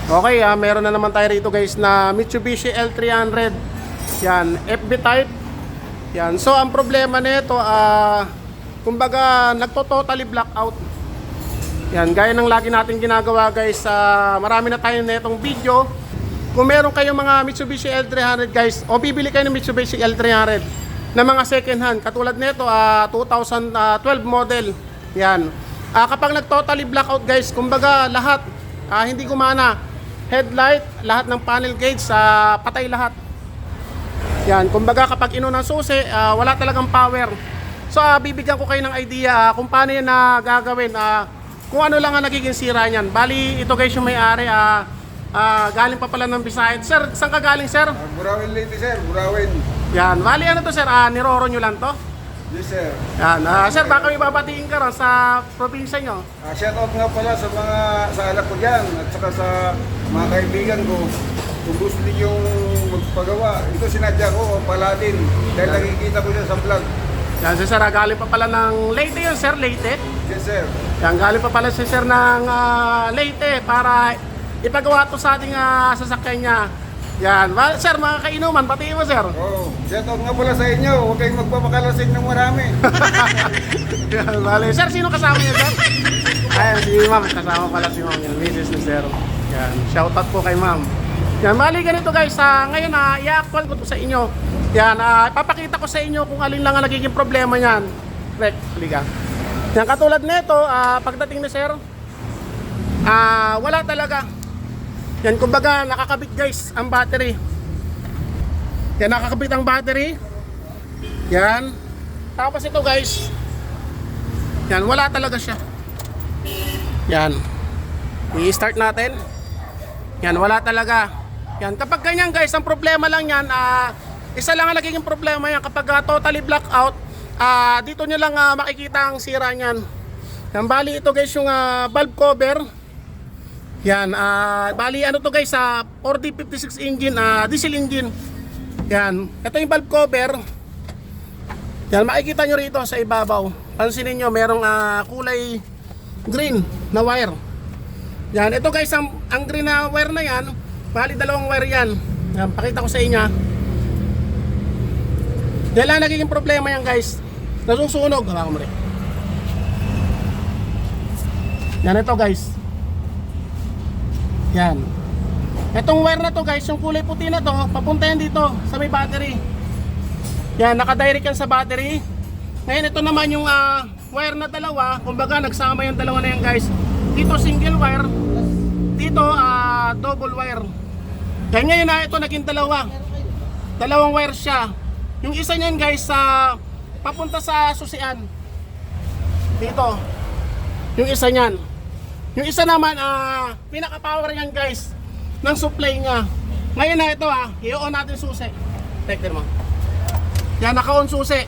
Okay, meron na naman tayo rito guys na Mitsubishi L300. Yan, FB type. Yan. So ang problema nito, kumbaga nagto-totally blackout. Yan, gaya ng lagi natin ginagawa guys, marami na tayo netong video. Kung meron kayong mga Mitsubishi L300 guys, o bibili kayo ng Mitsubishi L300 na mga second hand, katulad nito 2012 model. Yan. Kapag nag-totally blackout guys, kumbaga lahat hindi gumana. Headlight, lahat ng panel gauge patay lahat. Yan, kumbaga kapag ino ng susi, wala talagang power. So bibigyan ko kayo ng idea kung paano yan gagawin, kung ano lang ang nagiging sira niyan. Bali, ito guys yung may-ari, galing pa pala ng Visayas. Sir, saan ka galing sir? Burawin Lady sir, Burawin. Yan, bali ano to sir, niroro nyo lang to? Yes sir. Yan, sir, baka may babatiin ka ron sa probinsya nyo. Shout out nga pala sa mga sa anak ko dyan at saka sa mga kaibigan ko. Kung gusto ninyong magpagawa, ito sinadya ko, Paladin. Dahil nakikita ko siya sa vlog. Yan, sir, galing pa pala ng Leyte yun sir, Leyte. Yes sir. Yan, galing pa pala si sir ng Leyte para ipagawa to sa ating sasakyan niya. Yan, sir, mga kainuman, batiin mo sir. Oh, shout out nga pala sa inyo. Huwag kayong magpapakalasing ng marami. Yan, bali. Sir, sino kasama niyo sir? Ayan, si ma'am, kasama pala si ma'am. Yan, misis ni sir. Yan, shout out po kay ma'am. Yan, bali ganito guys, ngayon i-actual ko to sa inyo. Yan, ipapakita ko sa inyo kung alin lang ang nagiging problema niyan. Rek, halika. Yan, katulad nito, pagdating ni sir, wala talaga. Yan, kumbaga nakakabit guys ang battery. Yan, nakakabit ang battery. Yan. Tapos ito guys, yan, wala talaga siya. Yan, i-start natin. Yan, wala talaga. Yan, kapag ganyan guys, ang problema lang yan, isa lang ang nagiging problema yan. Kapag totally blackout, dito nyo lang makikita ang sira nyan. Yan, bali ito guys yung valve cover. Yan, bali ano to guys, 4D56 engine, diesel engine. Yan, ito yung valve cover. Yan, makikita nyo rito sa ibabaw. Pansinin nyo, merong kulay green na wire. Yan, ito guys, ang green na wire na yan, bali dalawang wire yan. Yan, pakita ko sa inyo. Yan lang nagiging problema yan guys. Nasusunog. Hawakan mo rin. Yan, ito guys. Yan. Itong wire na to guys, yung kulay puti na to, papunta yan dito sa may battery. Yan, nakadirect yan sa battery. Ngayon ito naman yung wire na dalawa, kumbaga nagsama yung dalawa na yan guys. Dito single wire, dito double wire. Kaya ngayon ito naging dalawa. Dalawang wire siya. Yung isa niyan guys, papunta sa susian. Dito. Yung isa niyan. Yung isa naman, pinaka-power yan guys ng supply niya. Ngayon na ito i-on natin susi. Take mo. Yan, naka-on susi.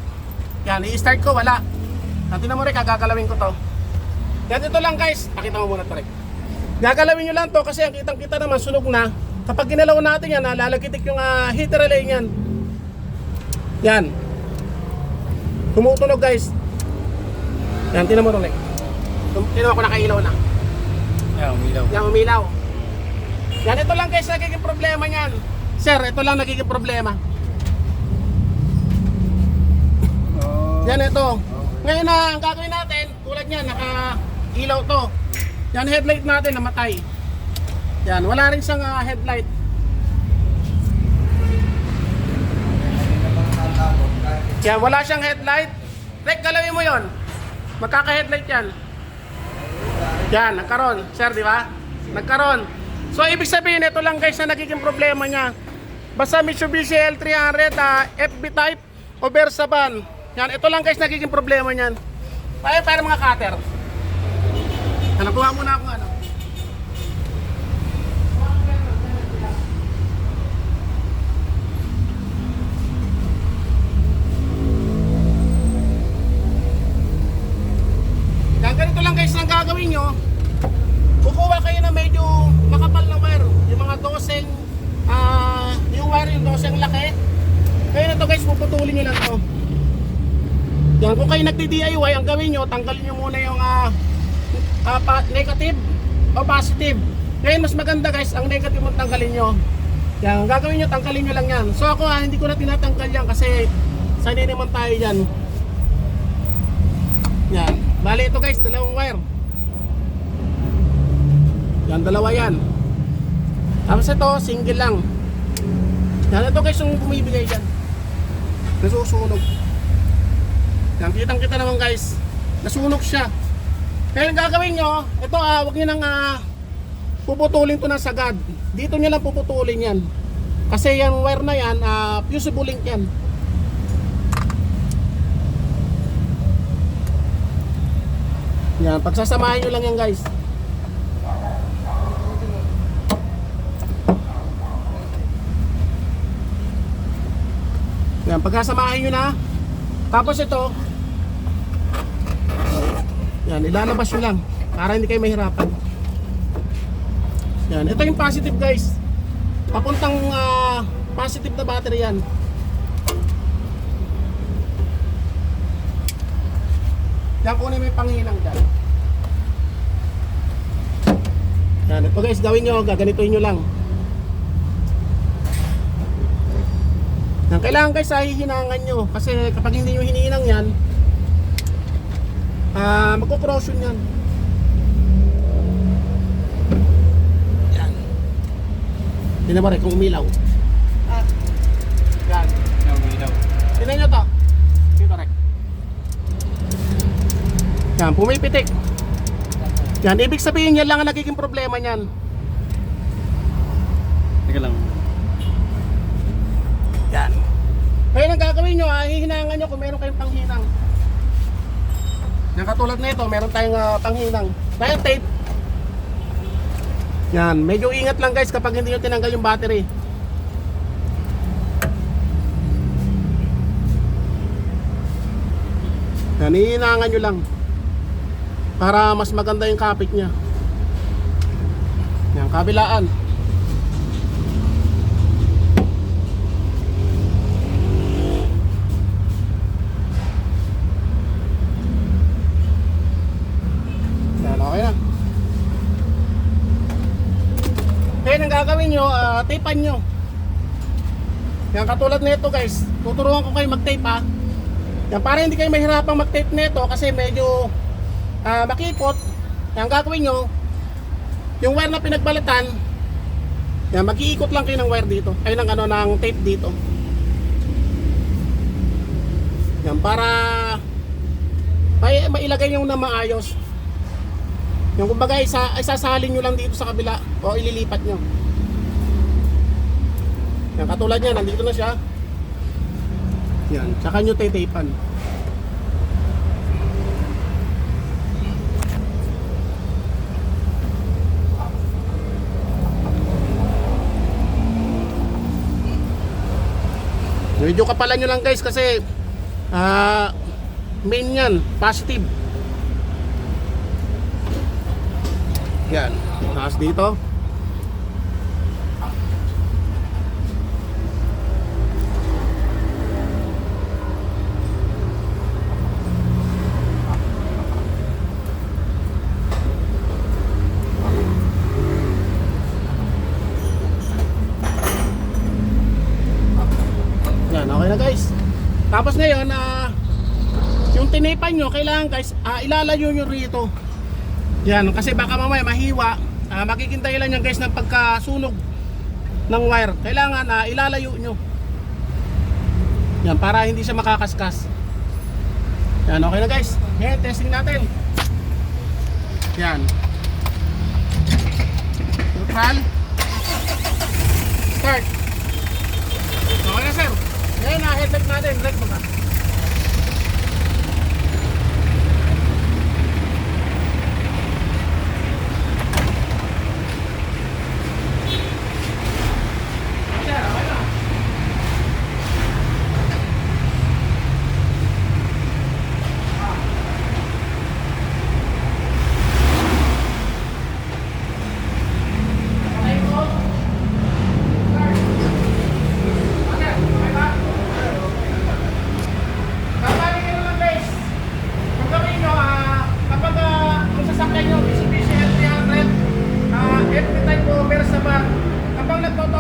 Yan, i-start ko, wala. Natin na mo rin, kagagalawin ko to. Yan, ito lang guys. Pakita mo muna ito rin. Gagalawin nyo lang to kasi ang kitang-kita naman sunog na. Kapag ginalaw natin yan, lalagitik yung heater relay yan. Yan. Tumutunog guys. Yan, tinan mo rin. Tinan mo ko nakailaw na. Yan, umilaw. Yan, umilaw. Yan, ito lang guys nagiging problema niyan. Sir, ito lang nagiging problema. Yan, ito. Ngayon ang gagawin natin, tulad niyan, naka-ilaw to. Yan, headlight natin namatay. Yan, wala rin siyang headlight. Yan, wala siyang headlight. Rek, galawin mo yon. Magkaka-headlight yan. Yan, nagkaroon. Sir, di ba? Nagkaroon. So, ibig sabihin, ito lang guys na nagiging problema niya. Basta Mitsubishi L300, FB type o Versa van. Yan, ito lang guys nagiging problema niyan. Para mga cutter. Ano, kuha muna ako ano. Yan, ganito lang guys ang gagawin nyo. Kukuha kayo na medyo makapal na wire. Yung mga doseng, yung wire yung doseng laki. Kaya na to guys, puputulin nyo lang to. Yan, kung kayo nagdi-DIY, ang gawin nyo, tanggalin nyo muna yung negative o positive. Ngayon mas maganda guys, ang negative mo tanggalin nyo. Yan, ang gagawin nyo, tanggalin nyo lang yan. So ako hindi ko na tinatanggal yan kasi sanay naman tayo dyan. Yan, bali ito guys, dalawang wire. Yan, dalawa yan. Tapos ito, single lang. Yan, ito guys yung bumibigay dyan. Nasusunog. Yan, kitang kita naman guys, nasunog siya. Kaya ang gagawin nyo, ito wag nyo nang puputulin to ng sagad. Dito nyo lang puputulin yan. Kasi yung wire na yan, fusible link yan. Yan, pagsasamahin nyo lang yan guys. Yan, pagkasamahin nyo na. Tapos ito, yan, ilalabas nyo lang para hindi kayo mahirapan. Yan, ito yung positive guys. Papuntang positive na battery yan. Yan, kunin mo yung panghinang dyan. Yan, ito guys, gawin nyo, gaganituin nyo lang. Yan, kailangan guys hihinangan nyo. Kasi kapag hindi nyo hinihinang yan, magko-corrosion yan. Yan. Tingnan mo rin kung umilaw. Yan. Umilaw. Tingnan nyo to. Dito rin. Yan, pumipitik. Yan, ibig sabihin yan lang ang nagiging problema niyan. Teka lang. Yan. Kaya ang gagawin nyo, hihinangan nyo kung meron kayong panghinang. Yan, katulad na ito, meron tayong panghinang. Tayong tape. Yan, medyo ingat lang guys kapag hindi nyo tinanggal yung battery. Yan, hihinangan nyo lang para mas maganda yung kapit nya. Yan, kabilaan. Yan, okay na. Kaya ang gagawin nyo, tapean nyo. Yan, katulad nito guys, tuturuan ko kayo mag-tape ha. Yan, para hindi kayo mahirapang mag-tape nito kasi medyo makipot. Ang gagawin nyo, yung wire na pinagbalatan, yan, mag-iikot lang kayo ng wire dito, ay ng ng tape dito. Yan, para mailagay nyo na maayos. Yung kumbaga isasalin nyo lang dito sa kabila o ililipat nyo. Yan, katulad yan, nandito na siya. Yan, tsaka nyo tatapan. Medyo kapalan nyo lang guys kasi main yan, positive. Yan, taas dito. Okay na guys. Tapos ngayon, yung tinipan nyo, kailangan guys, ilalayo nyo rito. Yan, kasi baka mamaya mahiwa. Magiging dahilan yan guys ng pagkasunog ng wire. Kailangan ilalayo nyo. Yan, para hindi siya makakaskas. Yan, okay na guys. Ngayon, testing natin. Yan. Neutral. Start. Okay na sir. Ngayon headlight natin, brake mo ka.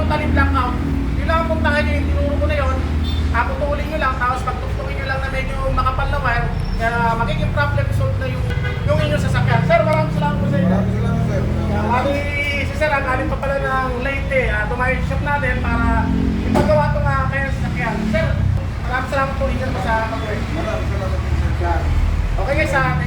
totally blackout. Yun lang ang puntahan nyo, yung tinuro ko na yun. Putulin nyo lang, tapos pagtuktukin nyo lang na medyo makapal na wire, magiging problem solved na yung inyong sasakyan. Sir, maraming salamat po sa inyo. Maraming salamat, sir. Si Sir, ang galing pa pala ng Leyte, tumayo yung shop natin para ipagawa ito nga kayo sa sasakyan. Sir, maraming salamat po, ingat po sa pag-work. Maraming salamat, sir. Okay guys,